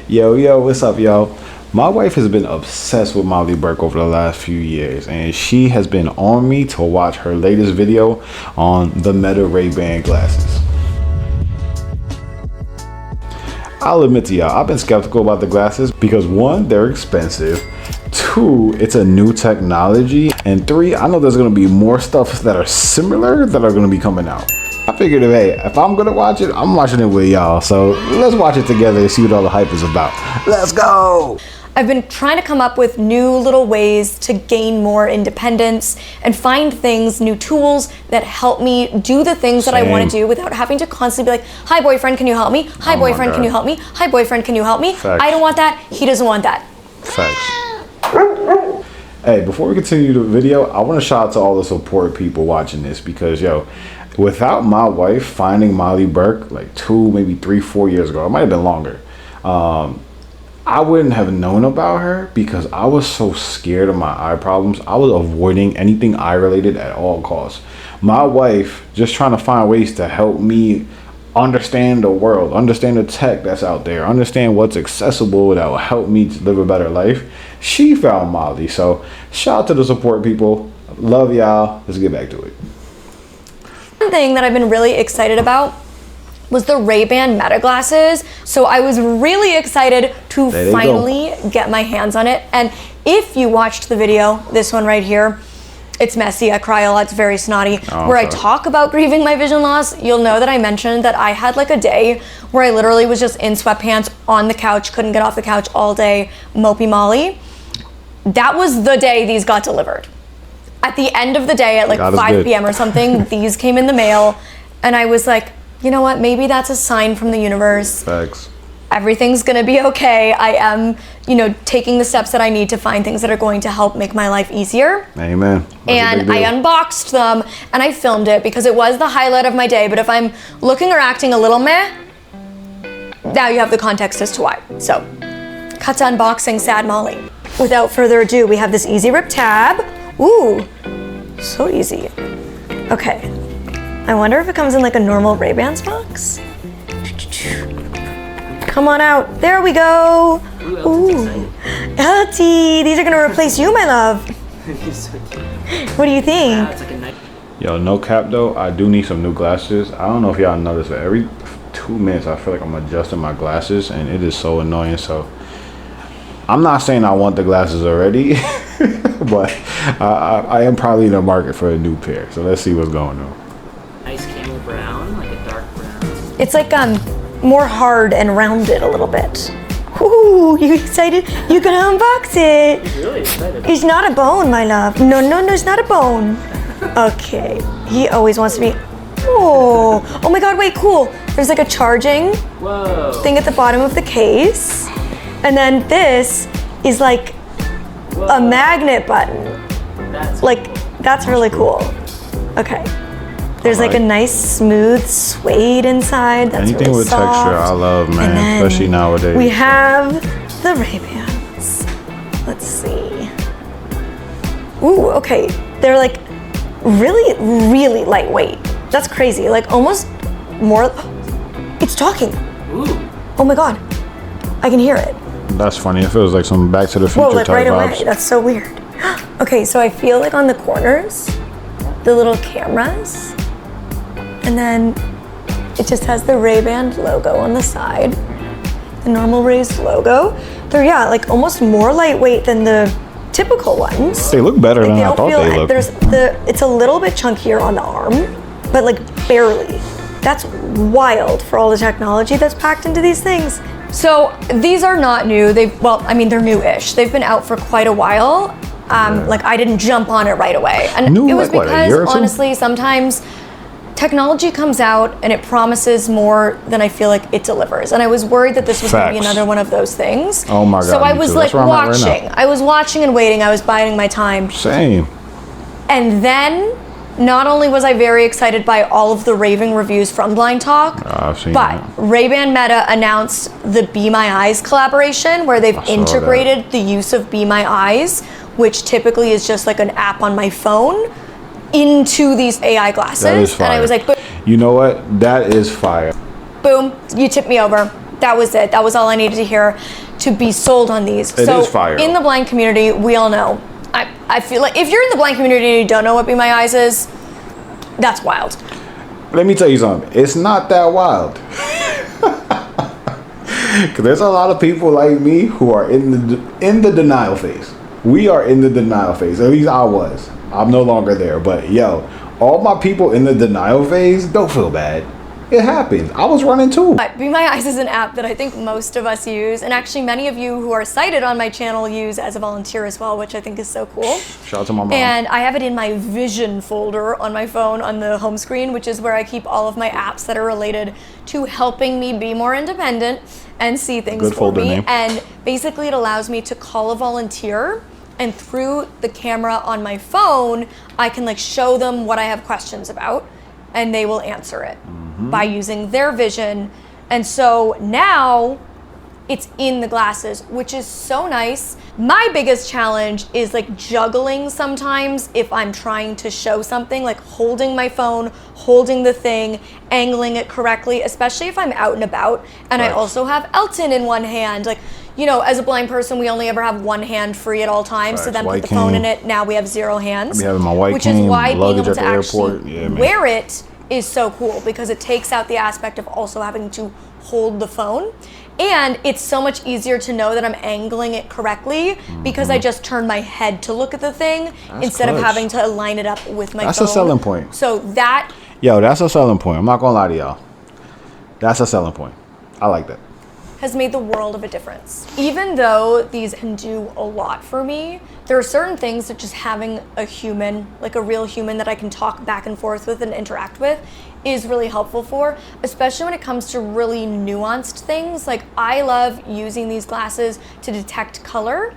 Yo, what's up, yo? My wife has been obsessed with Molly Burke over the last few years, and she has been on me to watch her latest video on the Meta Ray-Ban Glasses. I'll admit to y'all, I've been skeptical about the glasses because one, they're expensive. Two, it's a new technology. And three, I know there's gonna be more stuff that are similar that are gonna be coming out. I figured, hey, if I'm gonna watch it, I'm watching it with y'all. So let's watch it together and see what all the hype is about. Let's go! I've been trying to come up with new little ways to gain more independence and find things, new tools that help me do the things that I want to do without having to constantly be like, hi boyfriend, can you help me? Hi boyfriend, can you help me? Hi boyfriend, can you help me? Facts. I don't want that, he doesn't want that. Facts. Hey, before we continue the video, I want to shout out to all the support people watching this because, yo, without my wife finding Molly Burke like 2, maybe 3, 4 years ago, it might have been longer, I wouldn't have known about her because I was so scared of my eye problems. I was avoiding anything eye related at all costs. My wife just trying to find ways to help me understand the world, understand the tech that's out there, understand what's accessible that will help me to live a better life. She found Molly. So shout out to the support people. Love y'all. Let's get back to it. One thing that I've been really excited about was the Ray-Ban Meta Glasses. So I was really excited to finally get my hands on it. And if you watched the video, this one right here, it's messy, I cry a lot, it's very snotty. Where I talk about grieving my vision loss, you'll know that I mentioned that I had like a day where I literally was just in sweatpants on the couch, couldn't get off the couch all day, mopey Molly. That was the day these got delivered. At the end of the day at like 5 p.m. or something, these came in the mail and I was like, you know what, maybe that's a sign from the universe. Facts. Everything's gonna be okay. I am, taking the steps that I need to find things that are going to help make my life easier. Amen. And I unboxed them and I filmed it because it was the highlight of my day. But if I'm looking or acting a little meh, now you have the context as to why. So, cut to unboxing Sad Molly. Without further ado, we have this easy rip tab. Ooh, so easy. Okay. I wonder if it comes in like a normal Ray-Bans box. Come on out. There we go. Ooh. LT, these are gonna replace you, my love. What do you think? Yo, no cap though, I do need some new glasses. I don't know if y'all notice, but every 2 minutes I feel like I'm adjusting my glasses and it is so annoying. So I'm not saying I want the glasses already, but I am probably in the market for a new pair. So let's see what's going on. Nice camel brown, like a dark brown. It's like more hard and rounded a little bit. Ooh, you excited? You can unbox it. He's really excited. It's not a bone, my love. No, it's not a bone. Okay, he always wants to be. Oh my God, wait, cool. There's like a charging thing at the bottom of the case. And then this is like a magnet button. That's really cool. Okay. There's like a nice smooth suede inside. That's anything really with soft. texture, I love, man, especially nowadays. We have the Ray-Bans. Let's see. Ooh, okay. They're like really, really lightweight. That's crazy. Like almost more. It's talking. Ooh. Oh my God. I can hear it. That's funny. It feels like some Back to the Future like type right vibes. away. That's so weird. Okay, so I feel like on the corners, the little cameras, and then it just has the Ray-Ban logo on the side, the normal Rays logo. They're like almost more lightweight than the typical ones. They look better than I thought they looked. It's a little bit chunkier on the arm, but like barely. That's wild for all the technology that's packed into these things. So these are not new. They're new-ish. They've been out for quite a while. Like I didn't jump on it right away. And it was because honestly, sometimes technology comes out and it promises more than I feel like it delivers. And I was worried that this was going to be another one of those things. Oh my God. So I was like watching. I was watching and waiting. I was biding my time. Same. And then not only was I very excited by all of the raving reviews from Blind Talk, but Ray-Ban Meta announced the Be My Eyes collaboration where they've integrated the use of Be My Eyes, which typically is just like an app on my phone, into these AI glasses. That is fire. And I was like, you know what? That is fire. Boom, you tipped me over. That was it. That was all I needed to hear to be sold on these. It is fire. In the blind community, we all know. I feel like if you're in the blind community and you don't know what Be My Eyes is, that's wild. Let me tell you something. It's not that wild. Because there's a lot of people like me who are in the denial phase. We are in the denial phase. At least I was. I'm no longer there. But yo, all my people in the denial phase, don't feel bad. It happens. I was running too. Be My Eyes is an app that I think most of us use, and actually many of you who are cited on my channel use as a volunteer as well, which I think is so cool. Shout out to my mom. And I have it in my vision folder on my phone on the home screen, which is where I keep all of my apps that are related to helping me be more independent and see things Good for folder me. name. And basically it allows me to call a volunteer, and through the camera on my phone, I can like show them what I have questions about, and they will answer it by using their vision. And so now it's in the glasses, which is so nice. My biggest challenge is like juggling sometimes if I'm trying to show something, like holding my phone, holding the thing, angling it correctly, especially if I'm out and about. And I also have Elton in one hand. Like, you know, as a blind person, we only ever have one hand free at all times. So then White put the phone cane. in it, now we have zero hands. I be having my white which is cane, why being luggage able at to the airport. actually Yeah, man. wear it is so cool, because it takes out the aspect of also having to hold the phone. And it's so much easier to know that I'm angling it correctly because I just turn my head to look at the thing instead of clutch. having to line it up with my phone. That's a selling point. So that Yo, that's a selling point. I'm not gonna lie to y'all. That's a selling point. I like that. has made the world of a difference. Even though these can do a lot for me, there are certain things that just having a human, like a real human that I can talk back and forth with and interact with, is really helpful for, especially when it comes to really nuanced things. Like, I love using these glasses to detect color,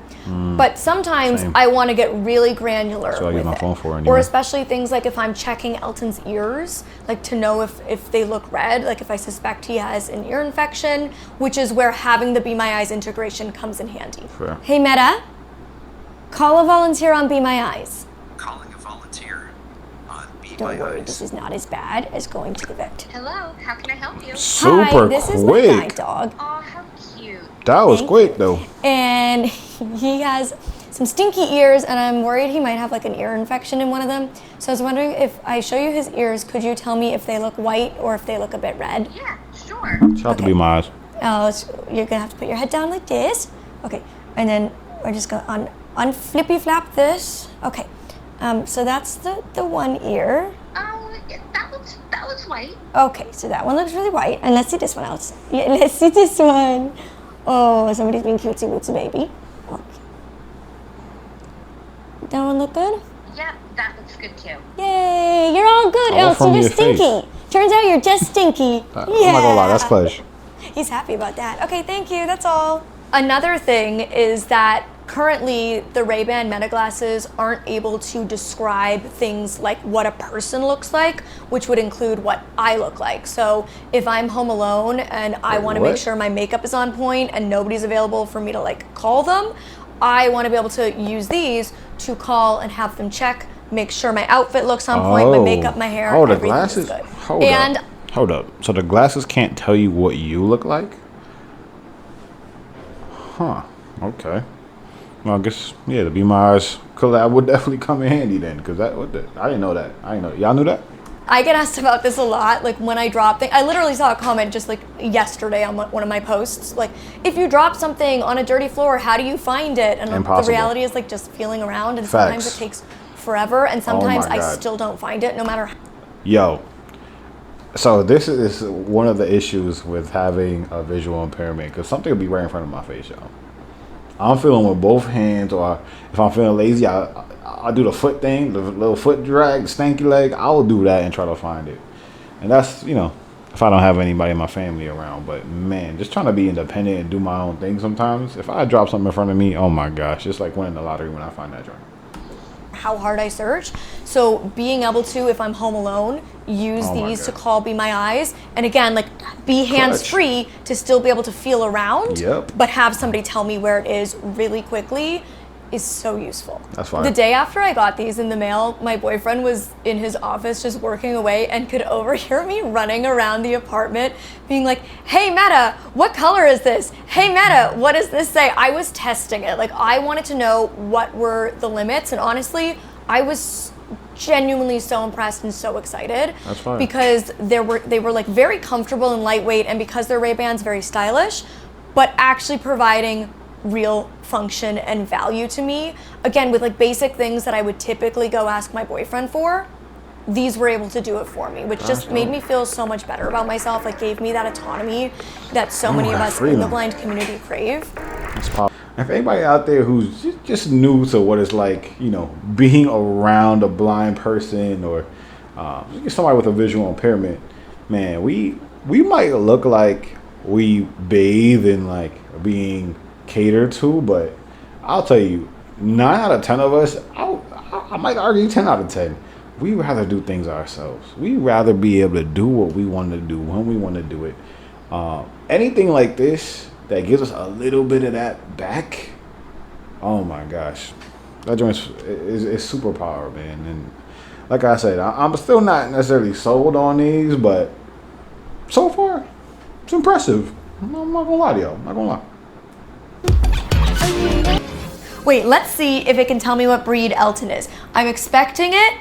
but sometimes Same. I want to get really granular That's what I with use my it. phone for Or anyway. especially things like if I'm checking Elton's ears, like to know if they look red, like if I suspect he has an ear infection, which is where having the Be My Eyes integration comes in handy. Fair. Hey Meta, call a volunteer on Be My Eyes. Calling a volunteer on Be Don't My worry, Eyes. this is not as bad as going to the vet. Hello, how can I help you? Super Hi, this is my guide quick. dog, Oh, how cute. That was Thank quick you. though. and he has some stinky ears, and I'm worried he might have like an ear infection in one of them. So I was wondering, if I show you his ears, could you tell me if they look white or if they look a bit red? Yeah, sure. Shout out to Be My Eyes. You're gonna have to put your head down like this. Okay, and then we're just gonna unflippy flap this. Okay, so that's the one ear. Oh, yeah, that looks white. Okay, so that one looks really white, and let's see this one else. Yeah, let's see this one. Oh, somebody's being cutesy bootsy baby. Okay. That one look good? Yeah, that looks good too. Yay, you're all good, All else from you're your just stinky. face. Turns out you're just stinky. I'm not gonna lie, that's clutch. He's happy about that. Okay, thank you, that's all. Another thing is that currently the Ray-Ban Meta Glasses aren't able to describe things like what a person looks like, which would include what I look like. So if I'm home alone and I want to make what? sure my makeup is on point and nobody's available for me to like call them, I want to be able to use these to call and have them check, make sure my outfit looks on point, my makeup, my hair, Oh, the everything is glasses. good. Hold and up. Hold up. So the glasses can't tell you what you look like? Huh. Okay. Well, I guess, yeah, the Be My Eyes collab would definitely come in handy then, because I didn't know that. I didn't know. Y'all knew that? I get asked about this a lot, like when I drop things. I literally saw a comment just like yesterday on one of my posts, like, if you drop something on a dirty floor, how do you find it? And Impossible. the reality is like just feeling around, and Facts. sometimes it takes forever, and sometimes I God. still don't find it, no matter how. Yo. So this is one of the issues with having a visual impairment, because something will be right in front of my face, y'all. I'm feeling with both hands, or if I'm feeling lazy, I'll do the foot thing, the little foot drag, stanky leg. I will do that and try to find it. And that's, if I don't have anybody in my family around. But man, just trying to be independent and do my own thing sometimes. If I drop something in front of me, oh my gosh, just like winning the lottery when I find that joint. How hard I search. So being able to, if I'm home alone, use Oh my these to God. call Be My Eyes, and again, like, be hands-free to still be able to feel around, Yep. but have somebody tell me where it is really quickly, is so useful. That's fine. The day after I got these in the mail, my boyfriend was in his office just working away and could overhear me running around the apartment being like, hey Meta, what color is this? Hey Meta, what does this say? I was testing it. Like, I wanted to know what were the limits, and honestly, I was genuinely so impressed and so excited. That's fine. Because they were like very comfortable and lightweight, and because they're Ray-Bans, very stylish, but actually providing real function and value to me. Again, with like basic things that I would typically go ask my boyfriend for, these were able to do it for me, which just made me feel so much better about myself. Like, gave me that autonomy that so many of us in the blind community crave. That's pop. If anybody out there who's just new to what it's like, you know, being around a blind person or somebody with a visual impairment, man, we might look like we bathe in like being catered to, but I'll tell you, 9 out of 10 of us, I might argue 10 out of 10, we rather do things ourselves. We rather be able to do what we want to do when we want to do it. Anything like this that gives us a little bit of that back, oh my gosh, that joint is superpower, man. And like I said, I'm still not necessarily sold on these, but so far it's impressive. I'm not gonna lie to y'all. I'm not gonna lie. Wait, let's see if it can tell me what breed Elton is. I'm expecting it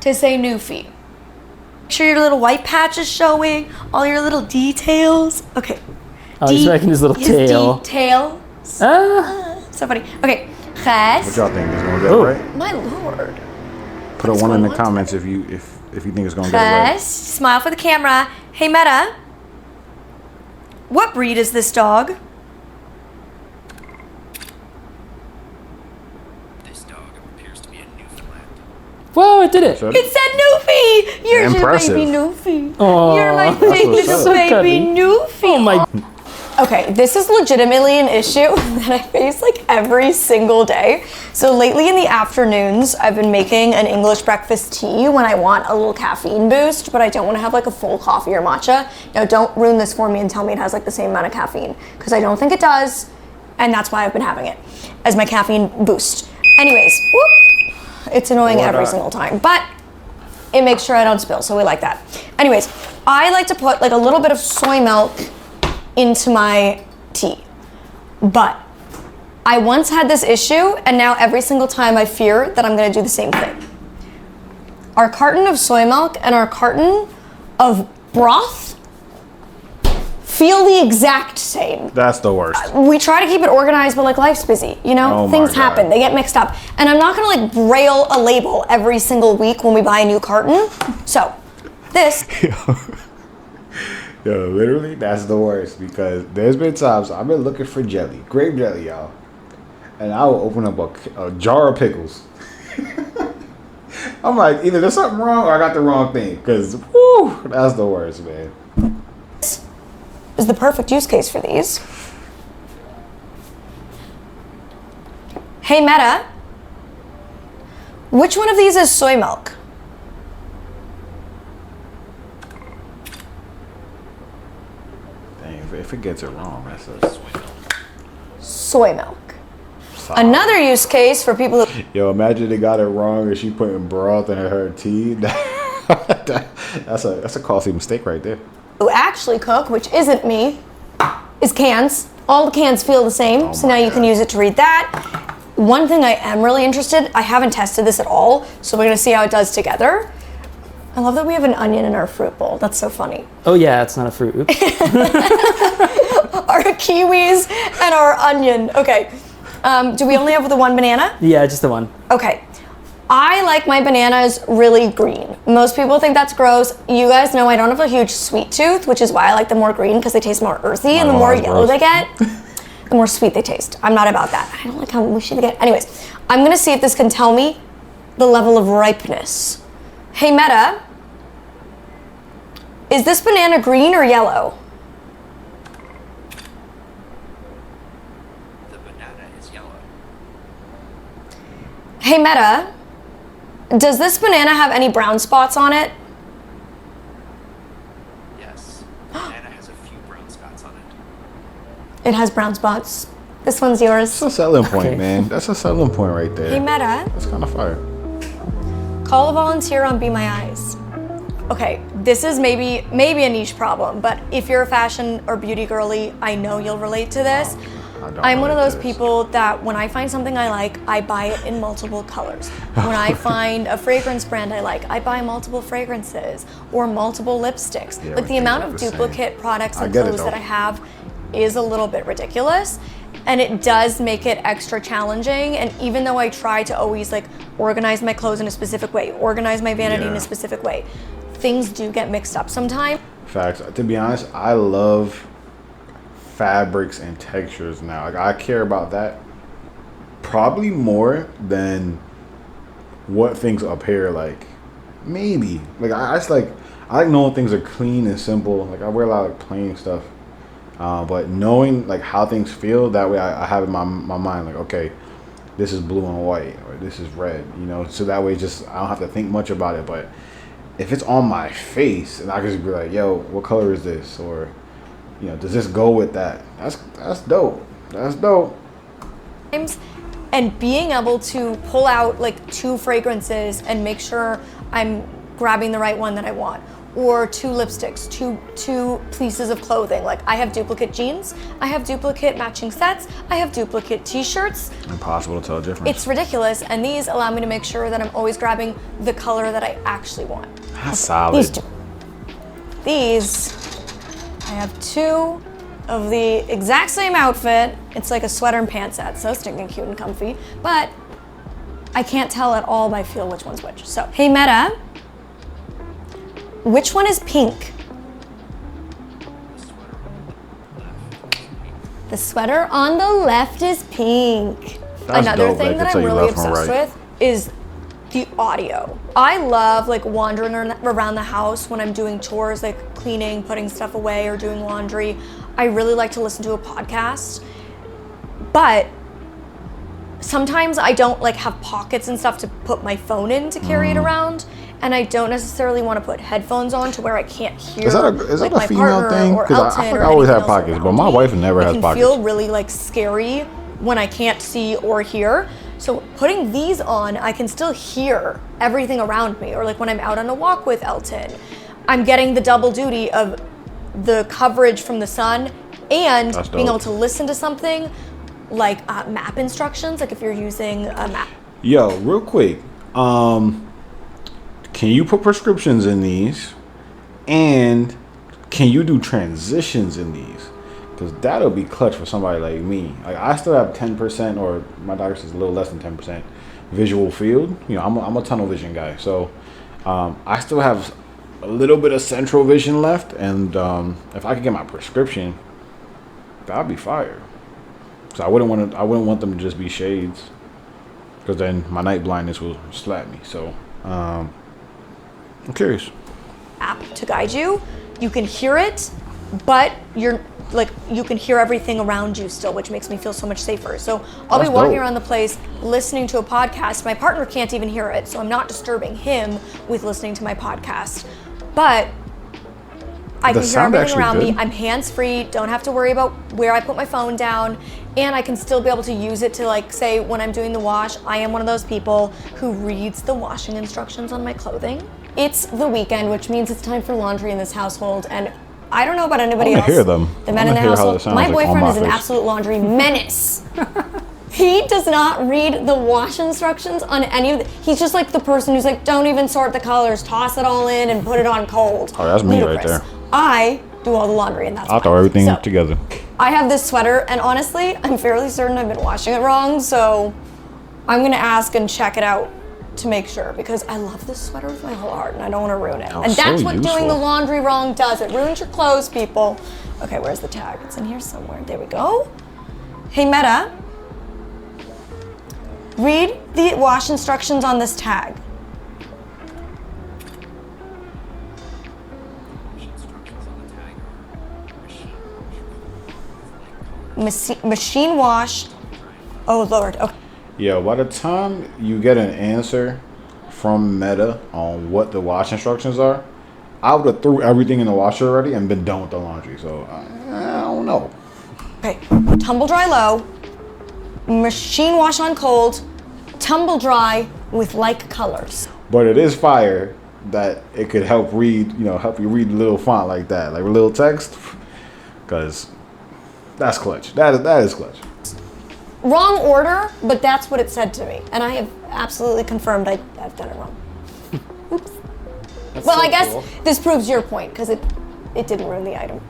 to say Newfie. Make sure your little white patch is showing, all your little details. Okay. Oh, he's making his little tail. Details. So funny. Okay. Ches. What y'all think is gonna get it right? My lord. Put a 1 in the comments if you think it's gonna get it right. Ches. Smile for the camera. Hey Meta. What breed is this dog? This dog appears to be a Newfoundland. Whoa, it did it. So- It said Newfie! You're Impressive. your baby Newfie. Aw, You're my what's baby up. So cuddly. Newfie. Oh my. Okay, this is legitimately an issue that I face like every single day. So lately in the afternoons, I've been making an English breakfast tea when I want a little caffeine boost, but I don't want to have like a full coffee or matcha. Now, don't ruin this for me and tell me it has like the same amount of caffeine, because I don't think it does, and that's why I've been having it as my caffeine boost. Anyways, whoop, it's annoying Why every not? single time, but it makes sure I don't spill, so we like that. Anyways, I like to put like a little bit of soy milk into my tea. But I once had this issue, and now every single time I fear that I'm gonna do the same thing. Our carton of soy milk and our carton of broth feel the exact same. That's the worst. We try to keep it organized, but like life's busy, you know? Oh my Things God. happen, they get mixed up. And I'm not gonna like braille a label every single week when we buy a new carton. So, this Yo, literally, that's the worst, because there's been times I've been looking for jelly, grape jelly, y'all, and I will open up a jar of pickles. I'm like, either there's something wrong or I got the wrong thing, because, whoo, that's the worst, man. is the perfect use case for these. Hey Meta, which one of these is soy milk? Dang, if it gets it wrong, that's a Soy milk. solid. Another use case for people who Yo, imagine they got it wrong and she putting broth in her tea. That's a costly mistake right there. actually cook, which isn't me, is cans. All the cans feel the same, so now my you can God. use it to read that. One thing I am really interested, I haven't tested this at all, so we're gonna see how it does together. I love that we have an onion in our fruit bowl. That's so funny. Oh yeah, it's not a fruit. Oops. Our kiwis and our onion. Okay. Do we only have the one banana? Yeah, just the one. Okay. I like my bananas really green. Most people think that's gross. You guys know I don't have a huge sweet tooth, which is why I like them more green, because they taste more earthy, and the more that's yellow gross. they get, the more sweet they taste. I'm not about that. I don't like how mushy they get. Anyways, I'm gonna see if this can tell me the level of ripeness. Hey Meta, is this banana green or yellow? The banana is yellow. Hey Meta, does this banana have any brown spots on it? Yes. Banana has a few brown spots on it. It has brown spots. This one's yours. That's a selling point, Okay. man. That's a selling point right there. Hey, Meta. That's kind of fire. Call a volunteer on Be My Eyes. Okay, this is maybe a niche problem, but if you're a fashion or beauty girly, I know you'll relate to this. I don't I'm one of relate those to this. people that when I find something I like, I buy it in multiple colors. When I find a fragrance brand I like, I buy multiple fragrances or multiple lipsticks. Yeah, Like the everything's amount not of the same. duplicate products I and get it, clothes that though. I have is a little bit ridiculous. And it does make it extra challenging. And even though I try to always like organize my clothes in a specific way, organize my vanity in Yeah. a specific way, things do get mixed up sometimes. Facts. To be honest, I love fabrics and textures now. Like I care about that probably more than what things appear like. Maybe. Like I just like I like knowing things are clean and simple. Like I wear a lot of plain stuff. But knowing like how things feel, that way I have in my mind like, okay, this is blue and white or this is red, you know, so that way just I don't have to think much about it. But if it's on my face and I can just be like, yo, what color is this? Or, you know, does this go with that? That's dope. That's dope. And being able to pull out like 2 fragrances and make sure I'm grabbing the right one that I want, or 2 lipsticks, two pieces of clothing. Like I have duplicate jeans, I have duplicate matching sets, I have duplicate t-shirts. Impossible to tell the difference. It's ridiculous, and these allow me to make sure that I'm always grabbing the color that I actually want. That's solid. These 2. These, I have 2 of the exact same outfit. It's like a sweater and pants set, so stinking cute and comfy, but I can't tell at all by feel which one's which. So, hey Meta, which one is pink? The sweater on the left is pink. That's Another dope. thing They that can I'm tell you really left from obsessed right. with is the audio. I love like wandering around the house when I'm doing chores, like cleaning, putting stuff away, or doing laundry. I really like to listen to a podcast, but sometimes I don't like have pockets and stuff to put my phone in to carry it around, and I don't necessarily want to put headphones on to where I can't hear Is that like a my female partner thing? or 'Cause I Elton think or I always anything have else pockets, but around my me. wife never has It can pockets. feel really like scary when I can't see or hear. So putting these on, I can still hear everything around me. Or like when I'm out on a walk with Elton, I'm getting the double duty of the coverage from the sun and That's being dope. able to listen to something like map instructions, like if you're using a map. Yo, real quick, can you put prescriptions in these, and can you do transitions in these? Because that'll be clutch for somebody like me. Like I still have 10%, or my doctor says a little less than 10% visual field. You know, I'm a tunnel vision guy, so I still have a little bit of central vision left, and if I could get my prescription, that'd be fire. So I wouldn't want them to just be shades, because then my night blindness will slap me. So I'm curious. App to guide you. You can hear it, but you can hear everything around you still, which makes me feel so much safer. So I'll That's be walking dope. around the place listening to a podcast. My partner can't even hear it, so I'm not disturbing him with listening to my podcast. But I The can hear sound everything actually around me. good. I'm hands-free, don't have to worry about where I put my phone down, and I can still be able to use it to like say when I'm doing the wash. I am one of those people who reads the washing instructions on my clothing. It's the weekend, which means it's time for laundry in this household, and I don't know about anybody I wanna else. hear them. The I men in the wanna hear how household. that sounds My like on boyfriend my is an face. absolute laundry menace. He does not read the wash instructions on any of the, he's just like the person who's like, don't even sort the colors, toss it all in and put it on cold. Oh, that's me right Ludicrous. there. I do all the laundry, and that's I'll fine. throw everything So, together. I have this sweater, and honestly, I'm fairly certain I've been washing it wrong, so I'm gonna ask and check it out to make sure, because I love this sweater with my whole heart and I don't want to ruin it. Oh, And that's so what doing useful. the laundry wrong does. It ruins your clothes, people. Okay, where's the tag? It's in here somewhere. There we go. Hey, Meta, read the wash instructions on this tag. Instructions on the tag are Machine wash. Oh, Lord. Okay. Yo, by the time you get an answer from Meta on what the wash instructions are, I would have threw everything in the washer already and been done with the laundry. So I don't know. Okay, tumble dry low, machine wash on cold, tumble dry with like colors. But it is fire that it could help read, help you read a little font like that, like a little text, because that's clutch. That is clutch. Wrong order, but that's what it said to me. And I have absolutely confirmed I've done it wrong. Oops. Well, I guess this proves your point, because it didn't ruin the item.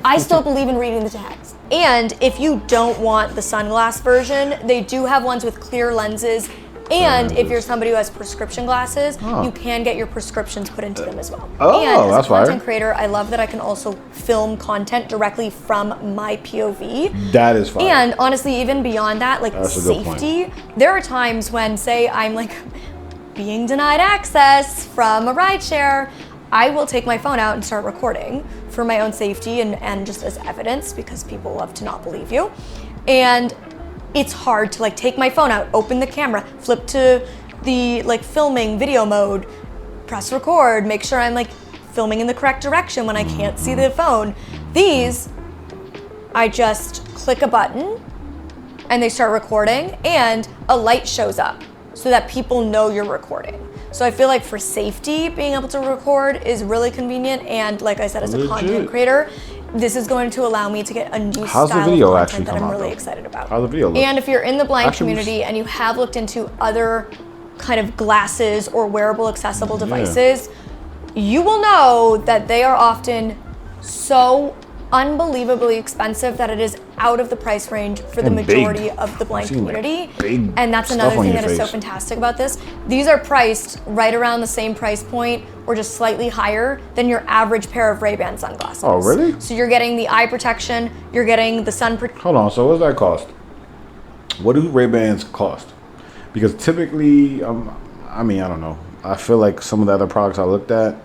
I still believe in reading the text. And if you don't want the sunglass version, they do have ones with clear lenses. And if you're somebody who has prescription glasses, you can get your prescriptions put into them as well. Oh, and that's as a content fire. creator, I love that I can also film content directly from my POV. That is fire. And honestly, even beyond that, like That's a good point. safety, there are times when, say, I'm like being denied access from a rideshare, I will take my phone out and start recording for my own safety and just as evidence, because people love to not believe you. And it's hard to like take my phone out, open the camera, flip to the like filming video mode, press record, make sure I'm like filming in the correct direction when I can't see the phone. These, I just click a button and they start recording and a light shows up so that people know you're recording. So I feel like for safety, being able to record is really convenient. And like I said, as a content creator, this is going to allow me to get a new How's the style video of actually content that come I'm out, really though? excited about. How's the video look? And if you're in the blind Actually, community and you have looked into other kind of glasses or wearable accessible devices, you will know that they are often so unbelievably expensive that it is out of the price range for the And big. majority of the blind I've seen, like, community. big And that's stuff another on thing your that is so face. fantastic about this. These are priced right around the same price point or just slightly higher than your average pair of Ray-Ban sunglasses. Oh, really? So you're getting the eye protection, you're getting the sun protection. Hold on. So what does that cost? What do Ray-Bans cost? Because typically, I don't know. I feel like some of the other products I looked at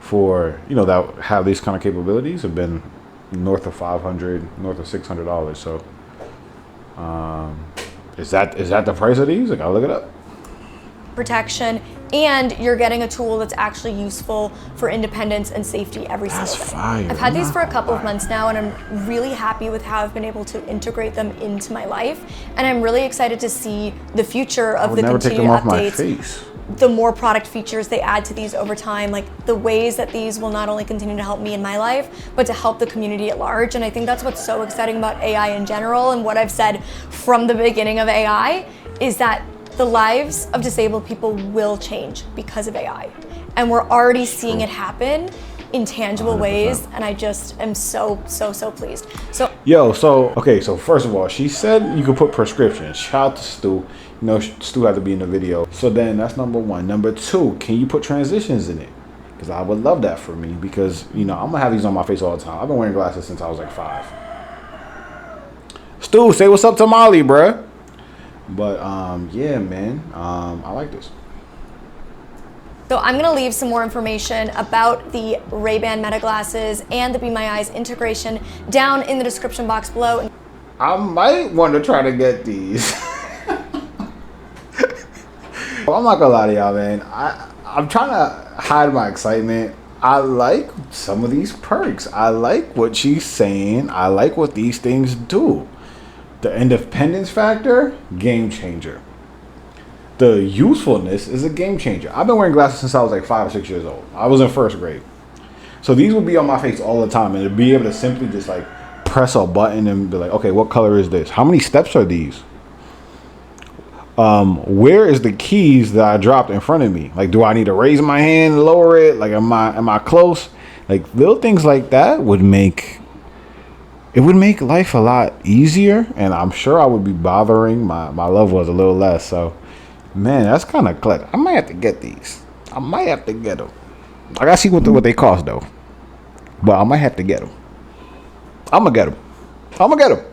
for, that have these kind of capabilities have been north of $500, north of $600. So, is that the price of these? I gotta look it up. protection, and you're getting a tool that's actually useful for independence and safety every single day. Fire. I've had these for a couple of months now, and I'm really happy with how I've been able to integrate them into my life. And I'm really excited to see the future of the Never take continued them off my updates, face. the more product features they add to these over time, like the ways that these will not only continue to help me in my life, but to help the community at large. And I think that's what's so exciting about AI in general, and what I've said from the beginning of AI is that the lives of disabled people will change because of AI. And we're already seeing it happen in tangible 100%. ways, and I just am so pleased. So So first of all, she said you could put prescriptions. Shout out to Stu. Stu had to be in the video. So then that's number one. Number two, can you put transitions in it? Because I would love that for me, because I'm gonna have these on my face all the time. I've been wearing glasses since I was like 5. Stu, say what's up to Molly, bruh. But yeah, man, I like this. So I'm gonna leave some more information about the Ray-Ban Meta Glasses and the Be My Eyes integration down in the description box below. I might want to try to get these. I'm not gonna lie to y'all, man. I'm trying to hide my excitement. I like some of these perks. I like what she's saying. I like what these things do. The independence factor, game changer. The usefulness is a game changer. I've been wearing glasses since I was like 5 or 6 years old. I was in first grade. So these would be on my face all the time, and to be able to simply just like press a button and be like, okay, what color is this? How many steps are these? Where is the keys that I dropped in front of me? Like, do I need to raise my hand, lower it? Like, am I close? Like, little things like that would make life a lot easier, and I'm sure I would be bothering my loved ones a little less. So, man, that's kind of clutch. I might have to get these. I might have to get them. I gotta see what they cost though. But I might have to get them. I'm gonna get them.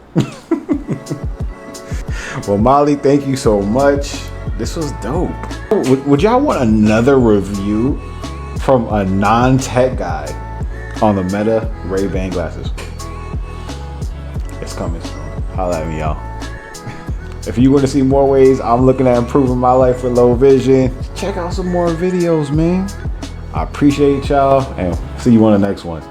Well, Molly, thank you so much. This was dope. Would y'all want another review from a non-tech guy on the Meta Ray-Ban glasses? It's coming soon. Holla at me, y'all. If you want to see more ways I'm looking at improving my life with low vision, check out some more videos, man. I appreciate y'all, and see you on the next one.